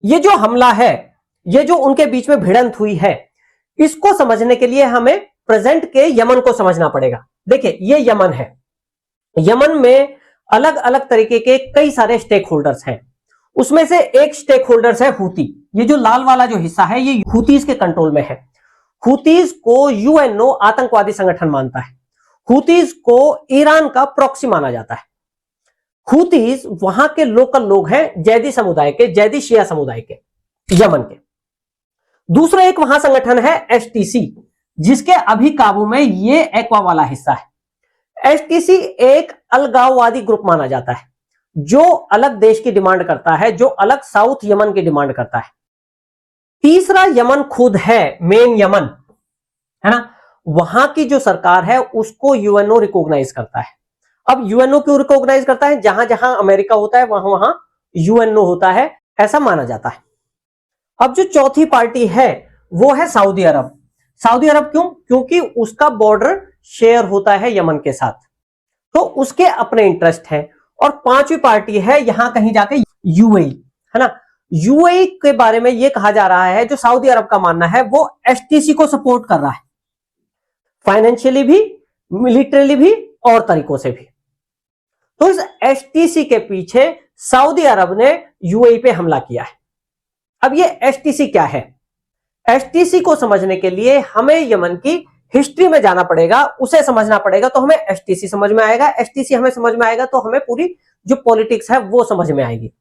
ये जो हमला है, ये जो उनके बीच में भिड़ंत हुई है, इसको समझने के लिए हमें प्रेजेंट के यमन को समझना पड़ेगा। देखिए ये यमन है, यमन में अलग अलग तरीके के कई सारे स्टेक होल्डर्स हैं। उसमें से एक स्टेक होल्डर्स है हूती। ये जो लाल वाला जो हिस्सा है ये हूतीज के कंट्रोल में है। हूतीज को यूएनओ आतंकवादी संगठन मानता है। हूतीज को ईरान का प्रॉक्सी माना जाता है। हूतीज वहां के लोकल लोग हैं, जैदी समुदाय के, जैदी शिया समुदाय के, यमन के। दूसरा एक वहां संगठन है एसटीसी, जिसके अभी काबू में ये एक्वा वाला हिस्सा है। एसटीसी एक अलगाववादी ग्रुप माना जाता है, जो अलग देश की डिमांड करता है, जो अलग साउथ यमन की डिमांड करता है। तीसरा यमन खुद है, मेन यमन है ना, वहां की जो सरकार है उसको यूएनओ रिकॉग्नाइज करता है। अब यूएनओ क्यों रिकॉग्नाइज करता है? जहां जहां अमेरिका होता है वहां वहां यूएनओ होता है, ऐसा माना जाता है। अब जो चौथी पार्टी है वो है सऊदी अरब। सऊदी अरब क्यों? क्योंकि उसका बॉर्डर शेयर होता है यमन के साथ, तो उसके अपने इंटरेस्ट है। और पांचवी पार्टी है यहां कहीं जाके यूएई, है ना। यूएई के बारे में यह कहा जा रहा है, जो सऊदी अरब का मानना है वो एसटीसी को सपोर्ट कर रहा है, फाइनेंशियली भी, मिलिटरीली भी और तरीकों से भी। तो इस एसटीसी के पीछे सऊदी अरब ने यूएई पे हमला किया है। अब ये एसटीसी क्या है? एसटीसी को समझने के लिए हमें यमन की हिस्ट्री में जाना पड़ेगा, उसे समझना पड़ेगा, तो हमें एसटीसी समझ में आएगा। एसटीसी हमें समझ में आएगा तो हमें पूरी जो पॉलिटिक्स है वो समझ में आएगी।